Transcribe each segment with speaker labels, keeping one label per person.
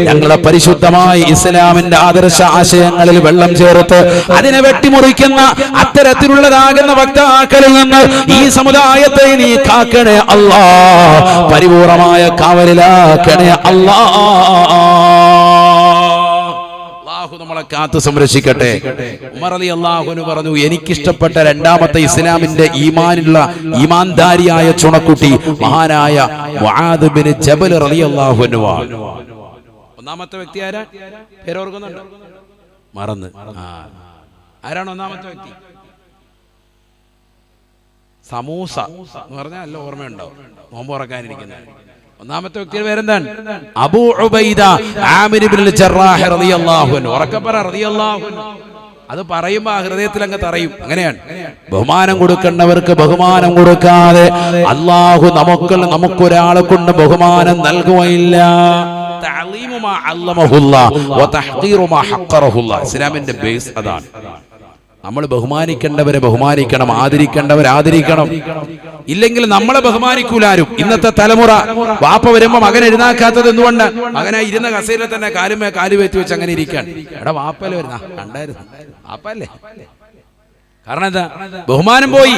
Speaker 1: ഞങ്ങളുടെ പരിശുദ്ധമായ ഇസ്ലാമിന്റെ ആദർശ ആശയങ്ങളിൽ വെള്ളം ചേർത്ത് അതിനെ വെട്ടിമുറിക്കുന്ന അത്തരത്തിലുള്ളതാകുന്ന വക്താക്കളിൽ നിന്ന് ഈ സമുദായത്തെ നീ കാക്കണേ അല്ലാ, പരിപൂർണമായ കാവലിലാക്കണേ അല്ലാ. നമ്മളെ കാത്തു സംരക്ഷിക്കട്ടെ. ഉമർ റളിയല്ലാഹു അൻഹു പറഞ്ഞു, എനിക്കിഷ്ടപ്പെട്ട രണ്ടാമത്തെ ഇസ്ലാമിന്റെ ഈമാൻദാരിയായ ചുണക്കുട്ടി മഹാനായ മുആദ് ബിൻ ജബൽ റളിയല്ലാഹു അൻഹു. ഒന്നാമത്തെ വ്യക്തി ആരാ? പേരോർക്കുന്നുണ്ട്? മറന്ന്. ആരാണ് ഒന്നാമത്തെ വ്യക്തി? സമൂസ എന്ന് പറഞ്ഞാൽ നല്ല ഓർമ്മയുണ്ടാവും, നോമ്പ് തുറക്കാനിരിക്കുന്നത്. ഒന്നാമത്തെ വ്യക്തിയുടെ പേരെന്താണ്? അബൂ ഉബൈദ ആമിർ ഇബ്നുൽ ജറാഹ് റളിയല്ലാഹു അൻഹു. ഉറക്കെ പറ റളിയല്ലാഹു അൻഹു. അത് പറയുമ്പോ ആ ഹൃദയത്തിൽ അങ്ങ് തറയും. അങ്ങനെയാണ്. ബഹുമാനം കൊടുക്കേണ്ടവർക്ക് ബഹുമാനം കൊടുക്കാതെ അല്ലാഹു നമുക്കൊരാളെ കൊണ്ട് ബഹുമാനം നൽകുകയില്ല. തഅലീമു മാ അല്ലമഹുല്ലാഹ് വ തഹ്ഖീറു മാ ഹഖറഹുല്ലാഹ്. ഇസ്ലാമിന്റെ ബേസ് അതാണ്. നമ്മൾ ബഹുമാനിക്കേണ്ടവരെ ബഹുമാനിക്കണം, ആദരിക്കേണ്ടവരെ ആദരിക്കണം. ഇല്ലെങ്കിൽ നമ്മളെ ബഹുമാനിക്കൂലാരും. ഇന്നത്തെ തലമുറ വാപ്പ വരുമ്പോ മകൻ എഴുന്നേക്കാത്തത് എന്തുകൊണ്ട്? മകനെ ഇരുന്ന കസേരയിൽ തന്നെ കാലുമേ കാല് വെത്തി വെച്ച് അങ്ങനെ ഇരിക്കാൻ. എടാ വാപ്പല്ലേ വരുന്ന കണ്ടായിരുന്നു, വാപ്പല്ലേ. കാരണം എന്താ? ബഹുമാനം പോയി.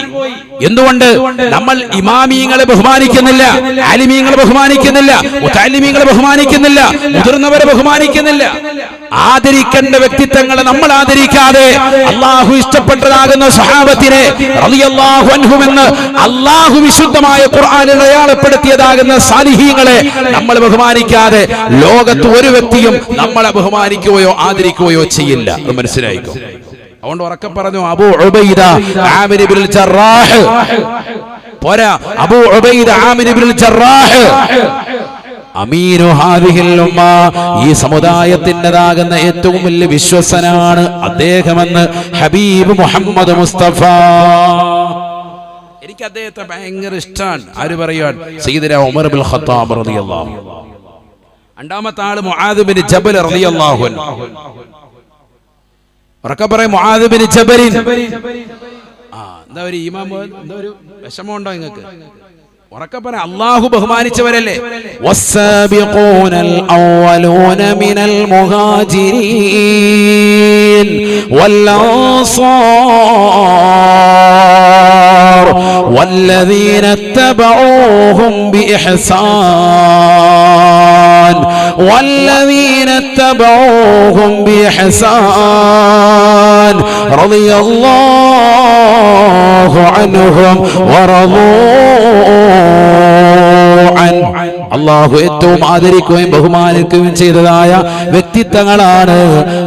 Speaker 1: എന്തുകൊണ്ട്? നമ്മൾ ഇമാമിയങ്ങളെ ബഹുമാനിക്കുന്നില്ല, ആലിമീങ്ങളെ ബഹുമാനിക്കുന്നില്ല, മുതഅല്ലിമീങ്ങളെ ബഹുമാനിക്കുന്നില്ല, മുതിർന്നവരെ ബഹുമാനിക്കുന്നില്ല. ആദരിക്കേണ്ട വ്യക്തിത്വങ്ങളെ നമ്മൾ ആദരിക്കാതെ അള്ളാഹു ഇഷ്ടപ്പെട്ടതാകുന്ന സ്വഹാബത്തിനെ റളിയല്ലാഹു അൻഹും എന്ന് അള്ളാഹു വിശുദ്ധമായ ഖുർആനിൽ അടയാളപ്പെടുത്തിയതാകുന്ന സാലിഹീങ്ങളെ നമ്മൾ ബഹുമാനിക്കാതെ ലോകത്ത് ഒരു വ്യക്തിയും നമ്മളെ ബഹുമാനിക്കുകയോ ആദരിക്കുകയോ ചെയ്യില്ല. അത് മനസ്സിലായിക്കോ. അതുകൊണ്ട് ഉറക്കെ പറഞ്ഞു, അബൂ ഉബൈദ ആമിർ ഇബ്നുൽ ജറാഹ്. പോരാ, അബൂ ഉബൈദ ആമിർ ഇബ്നുൽ ജറാഹ് അമീനു ഹാദിഹിൽ ഉമ്മ. ഈ സമുദായത്തിൻ്റെതാകുന്ന ഏറ്റവും വലിയ വിശ്വസനാണ് അദ്ദേഹമെന്ന് ഹബീബ് മുഹമ്മദ് മുസ്തഫ. എനിക്ക് അദ്ദേഹത്തെ ഭയങ്കര ഇഷ്ടമാണ്. ആര് പറയുവാൻ? സയ്യിദുനാ ഉമർ ഇബ്നുൽ ഖത്താബ് റളിയല്ലാഹു അൻഹു. രണ്ടാമത്തെ ആള് മുആദ് ബിൻ ജബൽ റളിയല്ലാഹു അൻഹു. ഉറക്കെ പറയും, മുആദ് ബിൻ ജബൽ. എന്താ ഒരു ഈമാൻ, എന്താ ഒരു വിഷമമുണ്ടോ നിങ്ങൾക്ക്? ഉറക്കെ പറ. അല്ലാഹു ബഹുമാനിച്ചവരല്ലേ. വസ്സാബിഖൂനൽ അവ്വലൂന മിനൽ മുഹാജിരീൻ വൽ അൻസാർ വല്ലദീന തബഊഹും ബിഇഹ്സാൻ വല്ലദീന തബഊഹും ബിഇഹ്സാൻ റളിയല്ലാഹു അൻഹും വറളൂ. അള്ളാഹു ഏറ്റവും ആദരിക്കുകയും ബഹുമാനിക്കുകയും ചെയ്തതായ വ്യക്തിത്വങ്ങളാണ്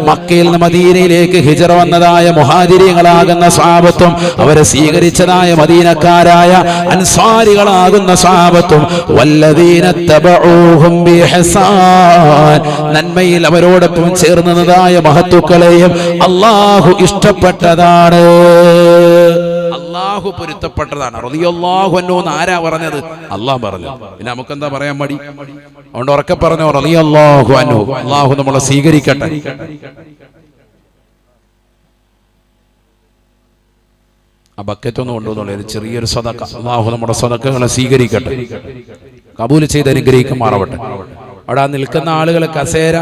Speaker 1: മക്കയിൽ നിന്ന് മദീനയിലേക്ക് ഹിജറ വന്നതായ മുഹാജിരികളാകുന്ന സ്വഹാബത്തും അവരെ സ്വീകരിച്ചതായ മദീനക്കാരായ അൻസാരികളാകുന്ന സ്വഹാബത്തും വല്ലദീന തബഊഹും ബിഇഹ്സാൻ. നന്മയിൽ അവരോടൊപ്പം ചേർന്നതായ മഹത്തുക്കളെയും അള്ളാഹു ഇഷ്ടപ്പെട്ടതാണ്, അള്ളാഹു പൊരുത്തപ്പെട്ടതാണ്. റളിയല്ലാഹു അൻഹു എന്ന് ആരാ പറഞ്ഞത്? അള്ളാഹു പറഞ്ഞു. പിന്നെ നമുക്കെന്താ പറയാൻ മടി? അതുകൊണ്ട് ഉറക്കെ പറഞ്ഞോ, റളിയല്ലാഹു അൻഹു. അള്ളാഹു നമ്മളെ സ്വീകരിക്കട്ടെ. ആ ബക്കറ്റ് ഒന്ന് കൊണ്ടുവന്നോളൂ, ചെറിയൊരു സദഖ. അള്ളാഹു നമ്മുടെ സദഖകളെ സ്വീകരിക്കട്ടെ, കബൂൽ ചെയ്ത് അനുഗ്രഹിക്കുമാറാവട്ടെ. അവിടെ നിൽക്കുന്ന ആളുകൾ കസേര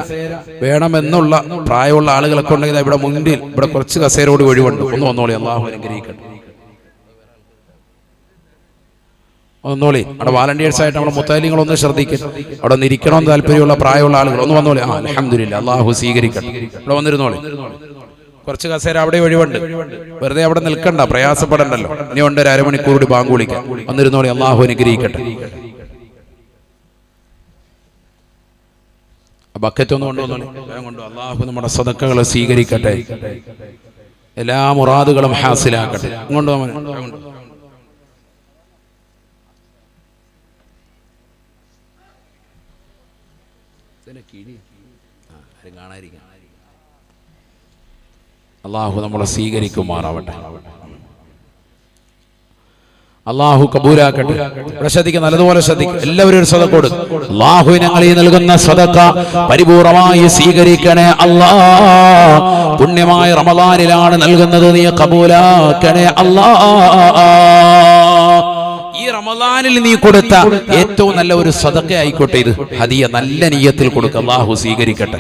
Speaker 1: വേണമെന്നുള്ള പ്രായമുള്ള ആളുകളൊക്കെ ഉണ്ടെങ്കിൽ ഇവിടെ മുന്നിൽ ഇവിടെ കുറച്ച് കസേരയോട് ഒഴിവുണ്ട്. ഒന്ന് വന്നോളി, അള്ളാഹു അനുഗ്രഹിക്കട്ടെ. ഒന്നോളി. അവിടെ വാലണ്ടിയേഴ്സ് ആയിട്ട് നമ്മുടെ മുത്തലിങ്ങളൊന്ന് ശ്രദ്ധിക്കും. അവിടെ ഒന്ന് ഇരിക്കണമെന്ന് താല്പര്യമുള്ള പ്രായമുള്ള ആളുകൾ ഒന്ന് വന്നോളി. അൽഹംദുലില്ലാ, അള്ളാഹു സ്വീകരിക്കട്ടെ. ഇവിടെ വന്നിരുന്നോളി. കുറച്ച് കസേര അവിടെ ഒഴിവുണ്ട്. വെറുതെ അവിടെ നിൽക്കണ്ട, പ്രയാസപ്പെടണ്ടല്ലോ. ഇനി ഉണ്ട് ഒരു അരമണിക്കൂർ കൂടി ബാങ്ക് വിളിക്കാം. വന്നിരുന്നോളി, അള്ളാഹു അനുഗ്രഹിക്കട്ടെ. ബക്കറ്റ് ഒന്ന് കൊണ്ടുവന്നോളി, കൊണ്ട് അള്ളാഹു നമ്മുടെ സദഖകളെ സ്വീകരിക്കട്ടെ, എല്ലാ മുറാദുകളും ഹാസിലാക്കട്ടെ. കൊണ്ടുപോകാൻ അള്ളാഹു നമ്മളെ സ്വീകരിക്കുമാറാവട്ടെ. അള്ളാഹു കബൂലാക്കട്ടെ. ഇവിടെ ശ്രദ്ധിക്കുക, നല്ലതുപോലെ ശ്രദ്ധിക്കുക. എല്ലാവരും ഒരു സദഖ കൊടുക്കും. അള്ളാഹു ഞങ്ങൾ ഈ നൽകുന്ന സദഖ പരിപൂർണമായി സ്വീകരിക്കണേ അല്ലാ. പുണ്യമായ റമളാനിലാണ് നൽകുന്നത്, നീ കബൂലാക്കണേ അല്ലാ. ഈ റമദാനിൽ നീ കൊടുത്ത ഏറ്റവും നല്ല ഒരു സദഖ ആയിക്കോട്ടെ ഇത്. ഹദിയ നല്ല നിയ്യത്തിൽ കൊടുക്ക, അല്ലാഹു സ്വീകരിക്കട്ടെ.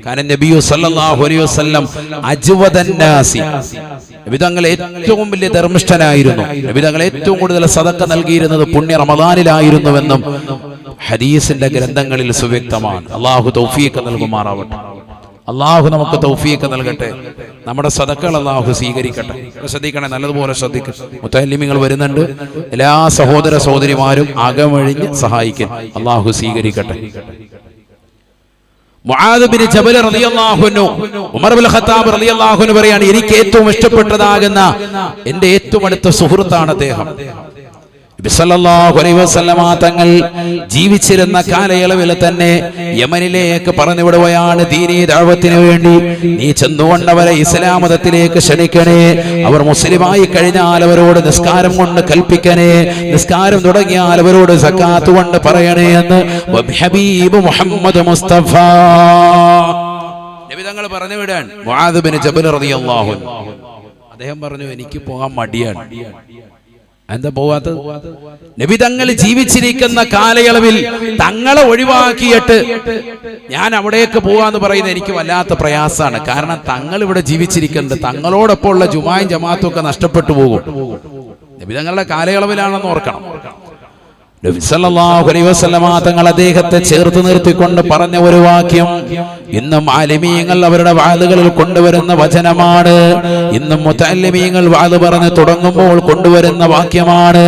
Speaker 1: കാരണം നബി സല്ലല്ലാഹു അലൈഹി വസല്ലം അജ്വദൻ നാസി, നബി തങ്ങൾ ഏറ്റവും വലിയ ധർമ്മിഷ്ഠനായിരുന്നു. നബി തങ്ങൾ ഏറ്റവും കൂടുതൽ സദഖ നൽകിയിരുന്നത് പുണ്യ റമദാനിലായിരുന്നുവെന്നും ഹദീസിന്റെ ഗ്രന്ഥങ്ങളിൽ സുവ്യക്തമാണ്. അല്ലാഹു തൗഫീഖ് നൽകുമാറാവട്ടെ. അള്ളാഹു നമുക്ക് തൗഫീഖ് നൽകട്ടെ. നമ്മുടെ സദഖകൾ അള്ളാഹു സ്വീകരിക്കട്ടെ. ശ്രദ്ധിക്കണേ, നല്ലതുപോലെ ശ്രദ്ധിക്കും. മുത്തഅല്ലിമീങ്ങൾ വരുന്നുണ്ട്. എല്ലാ സഹോദര സഹോദരിമാരും അകമഴിഞ്ഞ് സഹായിക്കും. അള്ളാഹു സ്വീകരിക്കട്ടെ. മുആദ് ബിൻ ജബൽ റളിയല്ലാഹു അൻഹു, ഉമർ ഇബ്നുൽ ഖത്താബ് റളിയല്ലാഹു അൻഹു പറയാണ്, എനിക്ക് ഏറ്റവും ഇഷ്ടപ്പെട്ടതാകുന്ന എന്റെ ഏറ്റവും അടുത്ത സുഹൃത്താണ് അദ്ദേഹം. നബി സല്ലല്ലാഹു അലൈഹി വസല്ലമ തങ്ങൾ ജീവിച്ചിരുന്ന കാലയളവിൽ തന്നെ യമനിലേക്ക് പറഞ്ഞു വിടുകയാണ്. ദീനീ ദഅവത്തിന് വേണ്ടി നീ ചെന്നുകൊണ്ടവരെ ഇസ്ലാം മതത്തിലേക്ക് ക്ഷണിക്കണേ. അവർ മുസ്ലിമായി കഴിഞ്ഞാൽ അവരോട് നിസ്കാരം കൊണ്ട് കൽപ്പിക്കണേ. നിസ്കാരം തുടങ്ങിയാൽ അവരോട് സക്കാത്ത് കൊണ്ട് പറയണേ എന്ന് ഹബീബ് മുഹമ്മദ് മുസ്തഫ നബി തങ്ങൾ പറഞ്ഞു വിടാൻ. മുആദ് ബിൻ ജബൽ റളിയല്ലാഹു അൻഹു അദ്ദേഹം പറഞ്ഞു, എനിക്ക് പോകാൻ മടിയാണ്. എന്താ പോവാത്തത്? നബി തങ്ങൾ ജീവിച്ചിരിക്കുന്ന കാലയളവിൽ തങ്ങളെ ഒഴിവാക്കിയിട്ട് ഞാൻ അവിടേക്ക് പോവാന്ന് പറയുന്നത് എനിക്ക് വല്ലാത്ത പ്രയാസമാണ്. കാരണം തങ്ങൾ ഇവിടെ ജീവിച്ചിരിക്കുന്നത്, തങ്ങളോടൊപ്പം ഉള്ള ജുമായും ജമാഅത്തും ഒക്കെ നഷ്ടപ്പെട്ടു പോകും. നബി തങ്ങളുടെ കാലയളവിലാണെന്ന് ഓർക്കണം. നബി സല്ലല്ലാഹു അലൈഹി വസല്ലമ തങ്ങൾ അദ്ദേഹത്തെ ചേർത്ത് നിർത്തിക്കൊണ്ട് പറഞ്ഞ ഒരു വാക്യം ഇന്നും ആലിമീങ്ങൾ അവരുടെ വാളുകളിൽ കൊണ്ടുവരുന്ന വചനമാണ്. ഇന്നും മുതഅല്ലിമീങ്ങൾ വാള് പറഞ്ഞ് തുടങ്ങുമ്പോൾ കൊണ്ടുവരുന്ന വാക്യമാണ്.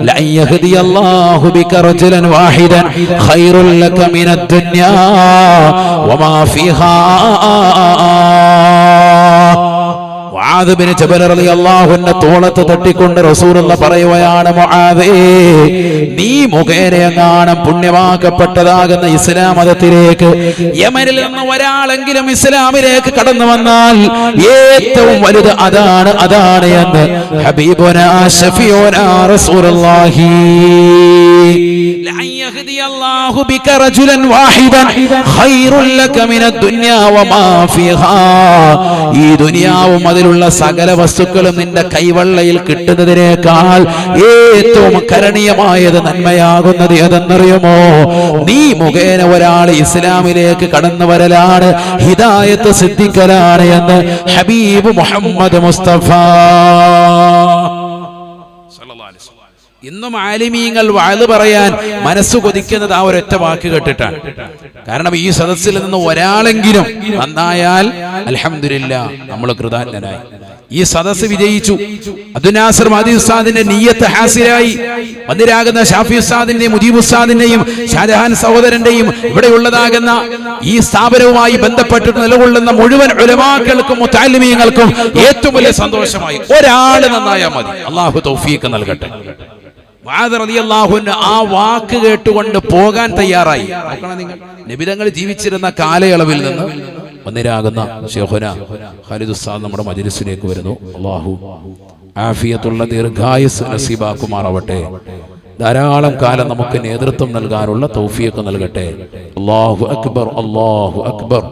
Speaker 1: ലാ യഹ്ദിയല്ലാഹു ബിക റജുലൻ വാഹിദൻ ഖൈറുൽ ലക മിനദ് ദുനിയാ വമാ ഫീഹാ. മുആദ് ബിൻ ജബൽ റളിയല്ലാഹു അൻഹു തോളത്ത് തട്ടിക്കൊണ്ട് റസൂലുള്ളാഹി പറയുകയാണ്, മുആദേ, നീ മുഖേനയെങ്ങാനും പുണ്യമാക്കപ്പെട്ടതാകുന്ന ഇസ്ലാം മതത്തിലേക്ക് യമനിൽ നിന്ന് ഒരാളെങ്കിലും ഇസ്ലാമിലേക്ക് കടന്നു വന്നാൽ ഏറ്റവും വലുത് അതാണ് എന്ന് ഹബീബുനാ ശഫീഉനാ റസൂലുള്ളാഹി. ലൻ യഹ്ദിയല്ലാഹു ബിക റജുലൻ വാഹിദൻ ഖൈറുൽ ലക മിനദ് ദുനിയാ വമാ ഫീഹാ. ഈ ദുനിയാവും അതിലുള്ള സകല വസ്തുക്കളും നിന്റെ കൈവെള്ളയിൽ കിട്ടുന്നതിനേക്കാൾ ഏറ്റവും കരണീയമായത്, നന്മയാകുന്നത് ഏതെന്നറിയുമോ? നീ മുഖേന ഒരാൾ ഇസ്ലാമിലേക്ക് കടന്നു വരലാണ്, ഹിദായത്ത് സിദ്ധിക്കലാണ് എന്ന് ഹബീബ് മുഹമ്മദ് മുസ്തഫ. ഇന്നും ആലിമീങ്ങൾ വാള് പറയാൻ മനസ്സ് കൊതിക്കുന്നത് ആ ഒരൊറ്റ വാക്ക് കേട്ടിട്ടാണ്. കാരണം ഈ സദസ്സിൽ നിന്ന് ഒരാളെങ്കിലും നന്നായാൽ അൽഹംദുലില്ലാഹ് നമ്മൾ കൃതജ്ഞനായി. ഈ സദസ്സ് വിജയിച്ചു. അബ്ദുനാസിർ മദി ഉസ്താദിന്റെ നിയ്യത്ത് ഹാസിലായി. വന്നിരാകുന്ന ഷാഫി ഉസ്താദിന്റെയും മുജീബ് ഉസ്താദിന്റെയും ഷാജഹാൻ സഹോദരന്റെയും ഇവിടെയുള്ളതാകുന്ന ഈ സ്ഥാപനവുമായി ബന്ധപ്പെട്ട് നിലകൊള്ളുന്ന മുഴുവൻ ഉലമാക്കൾക്കും മുതഅല്ലിമീങ്ങൾക്കും ഏറ്റവും വലിയ സന്തോഷമായി. ഒരാൾ നന്നായാൽ മതി. അല്ലാഹു തൗഫീഖ് നൽകട്ടെ. മുആദ് റളിയല്ലാഹു അൻഹു ആ വാക്ക് കേട്ടുകൊണ്ട് പോകാൻ തയ്യാറായി. നബി തങ്ങൾ ജീവിച്ചിരുന്ന കാലയളവിൽ നിന്ന് വന്നിരാകുന്ന ശൈഖുനാ ഖാലിദ് ഉസ്താദ് നമ്മുടെ മജ്ലിസിലേക്ക് വരുന്നു. അല്ലാഹു ആഫിയത്തുള്ള ദീർഘായുസ് നസീബാക്കുമാറാവട്ടെ. ധാരാളം കാലം നമുക്ക് നേതൃത്വം നൽകാനുള്ള തൗഫീഖ് നൽകട്ടെ. അല്ലാഹു അക്ബർ, അല്ലാഹു അക്ബർ.